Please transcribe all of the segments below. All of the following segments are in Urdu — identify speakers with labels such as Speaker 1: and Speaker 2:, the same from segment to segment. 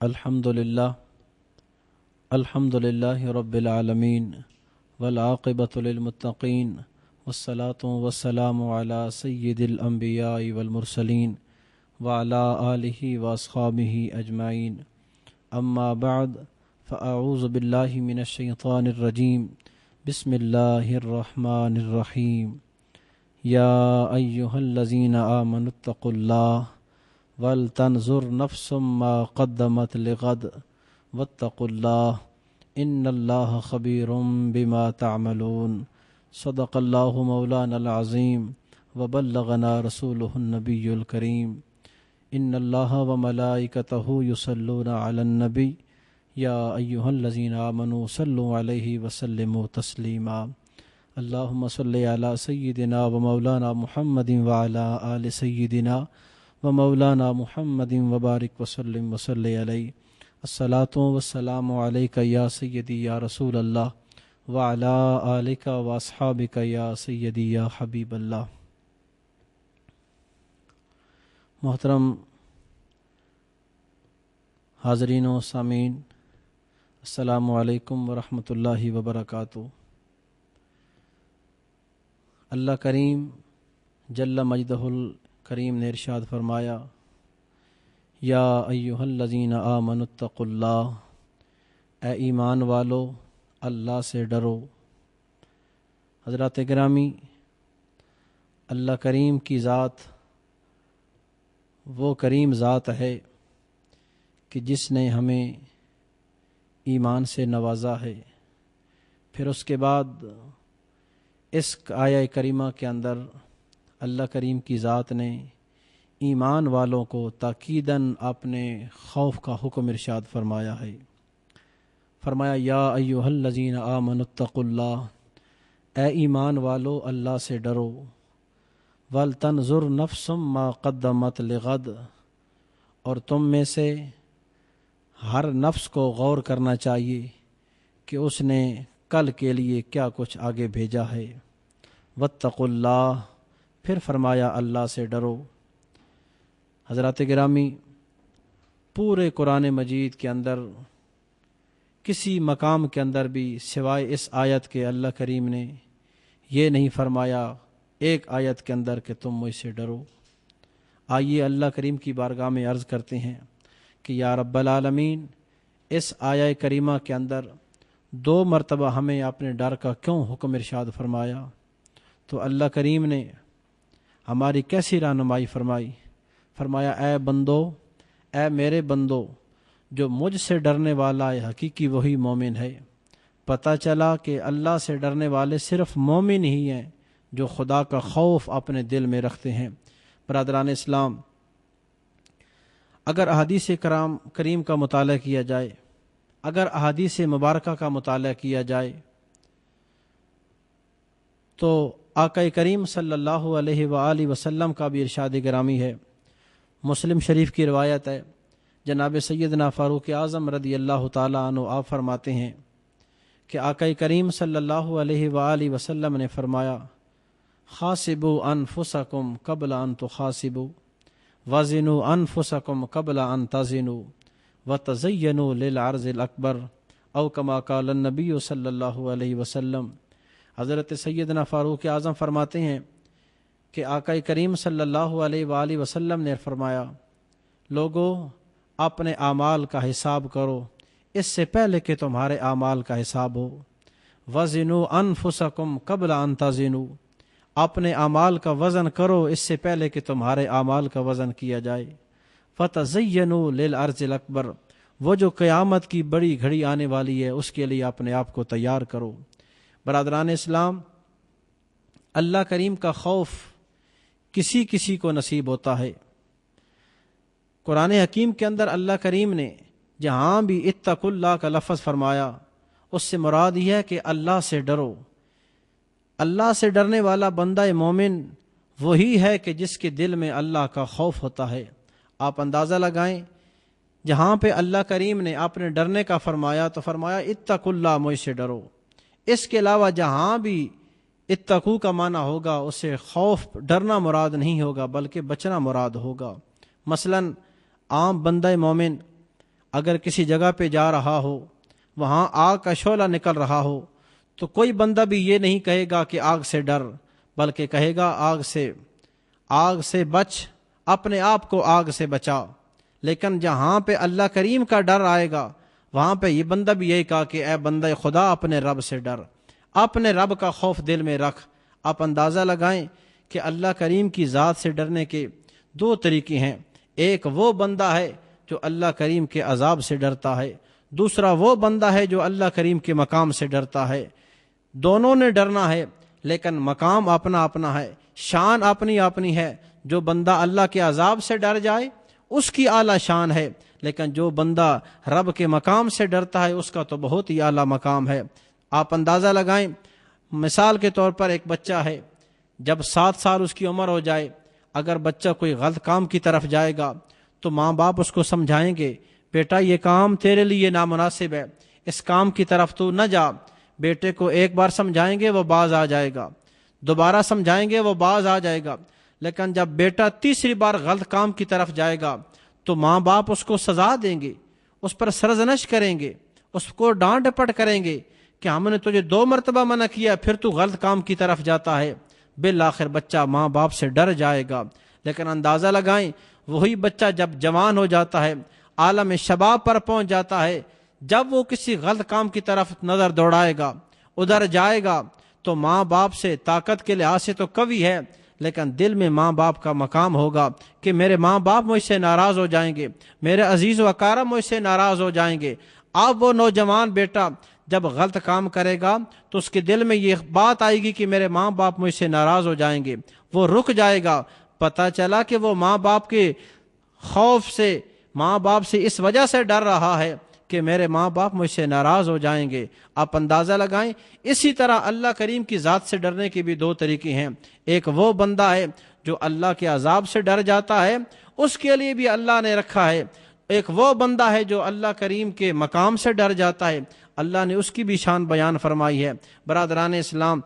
Speaker 1: الحمد للہ رب العالمین والعاقبۃ للمتقین والصلاة والسلام علی سید الانبیاء والمرسلین وعلی آلہ واصحابہ اجمعین اما بعد فاعوذ باللہ من الشیطان الرجیم بسم اللہ الرحمن الرحیم یا ایہا الذین آمنوا اتقوا اللہ وَلْتَنْظُرْ نَفْسٌ مَّا قَدَّمَتْ لِغَدٍ وَاتَّقُوا اللَّهَ إِنَّ اللَّهَ خَبِيرٌ بِمَا تَعْمَلُونَ صدق اللہ مولانا العظیم وبلغنا رسولہ النبی الکریم ان اللہ وملائکتہ یصلون علی النبی یا ایہا الذین آمنوا صلوا علیہ وسلموا تسلیما اللہم صلی علی سیدنا ومولانا محمد وعلی آل سیدنا ومولانا محمد وبارک وسلم وصلی علیہ الصلاۃ والسلام علیک یا سیدی یا رسول اللہ وعلی آلک واصحابک یا سیدی یا حبیب اللہ۔ محترم حاضرین و سامعین، السلام علیکم ورحمۃ اللہ وبرکاتہ۔ اللہ کریم جل مجدہ کریم نے ارشاد فرمایا یا ایہا الذین آمنوا اتقوا اللہ، اے ایمان والو اللہ سے ڈرو۔ حضرات گرامی، اللہ کریم کی ذات وہ کریم ذات ہے کہ جس نے ہمیں ایمان سے نوازا ہے۔ پھر اس کے بعد اس آیہ کریمہ کے اندر اللہ کریم کی ذات نے ایمان والوں کو تاکیداً اپنے خوف کا حکم ارشاد فرمایا ہے۔ فرمایا یا ایہا الذین آمنوا اتقوا اللہ، اے ایمان والو اللہ سے ڈرو۔ وَلْتَنْظُرْ نَفْسٌ مَّا قَدَّمَتْ لِغَدٍ، اور تم میں سے ہر نفس کو غور کرنا چاہیے کہ اس نے کل کے لیے کیا کچھ آگے بھیجا ہے۔ وَاتَّقُوا اللَّهَ، پھر فرمایا اللہ سے ڈرو۔ حضرات گرامی، پورے قرآن مجید کے اندر کسی مقام کے اندر بھی سوائے اس آیت کے اللہ کریم نے یہ نہیں فرمایا ایک آیت کے اندر کہ تم مجھ سے ڈرو۔ آئیے اللہ کریم کی بارگاہ میں عرض کرتے ہیں کہ یا رب العالمین، اس آیہ کریمہ کے اندر 2 مرتبہ ہمیں اپنے ڈر کا کیوں حکم ارشاد فرمایا؟ تو اللہ کریم نے ہماری کیسی رہنمائی فرمائی؟ فرمایا اے بندو، اے میرے بندو، جو مجھ سے ڈرنے والا ہے حقیقی وہی مومن ہے۔ پتہ چلا کہ اللہ سے ڈرنے والے صرف مومن ہی ہیں جو خدا کا خوف اپنے دل میں رکھتے ہیں۔ برادران اسلام، اگر احادیث کریم کا مطالعہ کیا جائے، اگر احادیث مبارکہ کا مطالعہ کیا جائے تو آقا کریم صلی اللہ علیہ وآلہ وسلم کا بھی ارشاد گرامی ہے۔ مسلم شریف کی روایت ہے، جناب سیدنا فاروق اعظم رضی اللہ تعالیٰ عنہ آپ فرماتے ہیں کہ آقا کریم صلی اللہ علیہ وآلہ وسلم نے فرمایا خاصبوا انفسکم قبل ان تخاصبوا وزنوا انفسکم قبل ان تزنوا وتزینوا للعرض الاکبر او کما قال النبی صلی اللہ علیہ وسلم۔ حضرت سیدنا فاروق اعظم فرماتے ہیں کہ آقا کریم صلی اللہ علیہ وآلہ وسلم نے فرمایا لوگو، اپنے اعمال کا حساب کرو اس سے پہلے کہ تمہارے اعمال کا حساب ہو۔ وزنوا انفسکم قبل ان تزنوا، اپنے اعمال کا وزن کرو اس سے پہلے کہ تمہارے اعمال کا وزن کیا جائے۔ فتزینوا للعرض الاکبر، وہ جو قیامت کی بڑی گھڑی آنے والی ہے اس کے لیے اپنے آپ کو تیار کرو۔ برادران اسلام، اللہ کریم کا خوف کسی کسی کو نصیب ہوتا ہے۔ قرآن حکیم کے اندر اللہ کریم نے جہاں بھی اتقوا اللہ کا لفظ فرمایا اس سے مراد یہ ہے کہ اللہ سے ڈرو۔ اللہ سے ڈرنے والا بندہ مومن وہی ہے کہ جس کے دل میں اللہ کا خوف ہوتا ہے۔ آپ اندازہ لگائیں، جہاں پہ اللہ کریم نے اپنے ڈرنے کا فرمایا تو فرمایا اتقوا اللہ، مجھ سے ڈرو۔ اس کے علاوہ جہاں بھی اتقو کا معنی ہوگا اسے خوف ڈرنا مراد نہیں ہوگا بلکہ بچنا مراد ہوگا۔ مثلا عام بندہ مومن اگر کسی جگہ پہ جا رہا ہو وہاں آگ کا شعلہ نکل رہا ہو تو کوئی بندہ بھی یہ نہیں کہے گا کہ آگ سے ڈر، بلکہ کہے گا آگ سے بچ، اپنے آپ کو آگ سے بچا۔ لیکن جہاں پہ اللہ کریم کا ڈر آئے گا وہاں پہ یہ بندہ بھی یہی کہا کہ اے بندہ خدا اپنے رب سے ڈر، اپنے رب کا خوف دل میں رکھ۔ آپ اندازہ لگائیں کہ اللہ کریم کی ذات سے ڈرنے کے دو طریقے ہیں، ایک وہ بندہ ہے جو اللہ کریم کے عذاب سے ڈرتا ہے، دوسرا وہ بندہ ہے جو اللہ کریم کے مقام سے ڈرتا ہے۔ دونوں نے ڈرنا ہے لیکن مقام اپنا اپنا ہے، شان اپنی اپنی ہے۔ جو بندہ اللہ کے عذاب سے ڈر جائے اس کی اعلیٰ شان ہے، لیکن جو بندہ رب کے مقام سے ڈرتا ہے اس کا تو بہت ہی اعلیٰ مقام ہے۔ آپ اندازہ لگائیں، مثال کے طور پر ایک بچہ ہے، جب 7 سال اس کی عمر ہو جائے، اگر بچہ کوئی غلط کام کی طرف جائے گا تو ماں باپ اس کو سمجھائیں گے، بیٹا یہ کام تیرے لیے نامناسب ہے، اس کام کی طرف تو نہ جا۔ بیٹے کو ایک بار سمجھائیں گے وہ باز آ جائے گا، دوبارہ سمجھائیں گے وہ باز آ جائے گا، لیکن جب بیٹا تیسری بار غلط کام کی طرف جائے گا تو ماں باپ اس کو سزا دیں گے، اس پر سرزنش کریں گے، اس کو ڈانٹ ڈپٹ کریں گے کہ ہم نے تجھے 2 مرتبہ منع کیا پھر تو غلط کام کی طرف جاتا ہے۔ بالآخر بچہ ماں باپ سے ڈر جائے گا۔ لیکن اندازہ لگائیں وہی بچہ جب جوان ہو جاتا ہے، عالم شباب پر پہنچ جاتا ہے، جب وہ کسی غلط کام کی طرف نظر دوڑائے گا، ادھر جائے گا، تو ماں باپ سے طاقت کے لحاظ سے تو قوی ہے، لیکن دل میں ماں باپ کا مقام ہوگا کہ میرے ماں باپ مجھ سے ناراض ہو جائیں گے، میرے عزیز و اقارب مجھ سے ناراض ہو جائیں گے۔ اب وہ نوجوان بیٹا جب غلط کام کرے گا تو اس کے دل میں یہ بات آئے گی کہ میرے ماں باپ مجھ سے ناراض ہو جائیں گے، وہ رک جائے گا۔ پتہ چلا کہ وہ ماں باپ کے خوف سے، ماں باپ سے اس وجہ سے ڈر رہا ہے کہ میرے ماں باپ مجھ سے ناراض ہو جائیں گے۔ آپ اندازہ لگائیں، اسی طرح اللہ کریم کی ذات سے ڈرنے کے بھی 2 طریقے ہیں۔ ایک وہ بندہ ہے جو اللہ کے عذاب سے ڈر جاتا ہے، اس کے لیے بھی اللہ نے رکھا ہے۔ ایک وہ بندہ ہے جو اللہ کریم کے مقام سے ڈر جاتا ہے، اللہ نے اس کی بھی شان بیان فرمائی ہے۔ برادران اسلام،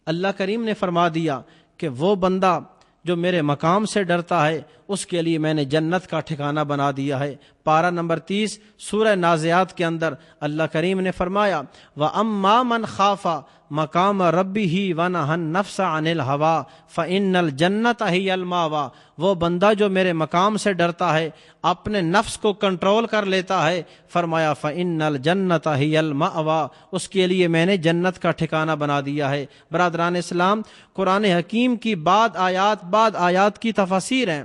Speaker 1: اللہ کریم نے فرما دیا کہ وہ بندہ جو میرے مقام سے ڈرتا ہے اس کے لیے میں نے جنت کا ٹھکانہ بنا دیا ہے۔ پارہ نمبر 30 سورہ نازعات کے اندر اللہ کریم نے فرمایا وَأَمَّا مَنْ خَافَ مَقَامَ رَبِّهِ وَنَهَى النَّفْسَ عَنِ الْهَوَىٰ فَإِنَّ الْجَنَّةَ هِيَ الْمَأْوَىٰ، وہ بندہ جو میرے مقام سے ڈرتا ہے، اپنے نفس کو کنٹرول کر لیتا ہے، فرمایا فَإِنَّ الْجَنَّةَ هِيَ الْمَأْوَىٰ، اس کے لیے میں نے جنت کا ٹھکانہ بنا دیا ہے۔ برادران اسلام، قرآن حکیم کی بعد آیات کی تفاسیر ہیں،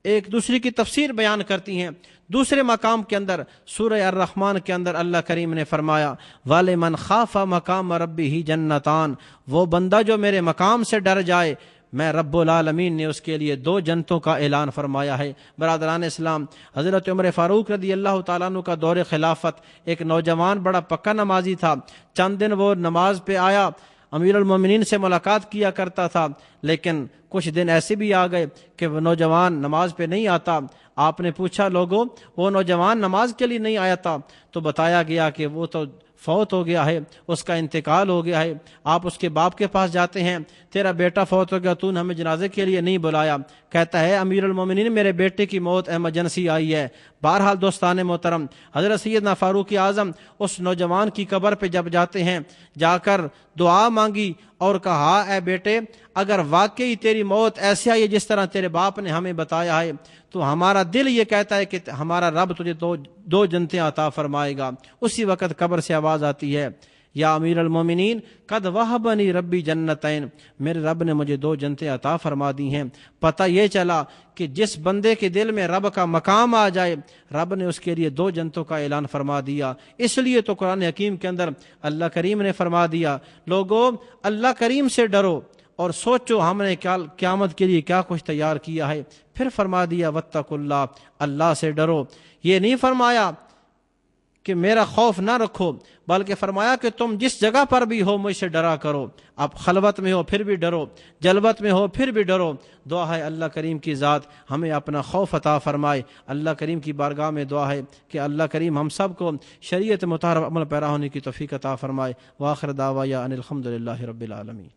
Speaker 1: ایک دوسری کی تفسیر بیان کرتی ہیں۔ دوسرے مقام کے اندر سورہ الرحمن کے اندر اللہ کریم نے فرمایا وَلِمَنْ خَافَ مَقَامَ رَبِّهِ جَنَّتَانِ، وہ بندہ جو میرے مقام سے ڈر جائے میں رب العالمین نے اس کے لیے 2 جنتوں کا اعلان فرمایا ہے۔ برادران اسلام، حضرت عمر فاروق رضی اللہ تعالیٰ عنہ کا دور خلافت، ایک نوجوان بڑا پکا نمازی تھا، چند دن وہ نماز پہ آیا، امیر المومنین سے ملاقات کیا کرتا تھا، لیکن کچھ دن ایسے بھی آ گئے کہ وہ نوجوان نماز پہ نہیں آتا۔ آپ نے پوچھا لوگوں وہ نوجوان نماز کے لیے نہیں آیا تھا، تو بتایا گیا کہ وہ تو فوت ہو گیا ہے، اس کا انتقال ہو گیا ہے۔ آپ اس کے باپ کے پاس جاتے ہیں، تیرا بیٹا فوت ہو گیا، تو نے ہمیں جنازے کے لیے نہیں بلایا۔ کہتا ہے امیر المومنین میرے بیٹے کی موت ایمرجنسی آئی ہے۔ بہرحال دوستان محترم، حضرت سیدنا فاروق اعظم اس نوجوان کی قبر پہ جب جاتے ہیں، جا کر دعا مانگی اور کہا اے بیٹے اگر واقعی تیری موت ایسے آئی ہے جس طرح تیرے باپ نے ہمیں بتایا ہے تو ہمارا دل یہ کہتا ہے کہ ہمارا رب تجھے 2 جنتیں عطا فرمائے گا۔ اسی وقت قبر سے آواز آتی ہے یا امیر المومنین قد وہبنی ربی جنتین، میرے رب نے مجھے 2 جنتیں عطا فرما دی ہیں۔ پتہ یہ چلا کہ جس بندے کے دل میں رب کا مقام آ جائے رب نے اس کے لیے 2 جنتوں کا اعلان فرما دیا۔ اس لیے تو قرآن حکیم کے اندر اللہ کریم نے فرما دیا لوگوں اللہ کریم سے ڈرو اور سوچو ہم نے قیامت کے لیے کیا کچھ تیار کیا ہے۔ پھر فرما دیا واتقوا اللہ، اللہ سے ڈرو۔ یہ نہیں فرمایا کہ میرا خوف نہ رکھو، بلکہ فرمایا کہ تم جس جگہ پر بھی ہو مجھ سے ڈرا کرو۔ اب خلوت میں ہو پھر بھی ڈرو، جلوت میں ہو پھر بھی ڈرو۔ دعا ہے اللہ کریم کی ذات ہمیں اپنا خوف عطا فرمائے۔ اللہ کریم کی بارگاہ میں دعا ہے کہ اللہ کریم ہم سب کو شریعت مطہرہ عمل پیرا ہونے کی توفیق عطا فرمائے۔ وآخر دعوایا ان الحمد للہ رب العالمین۔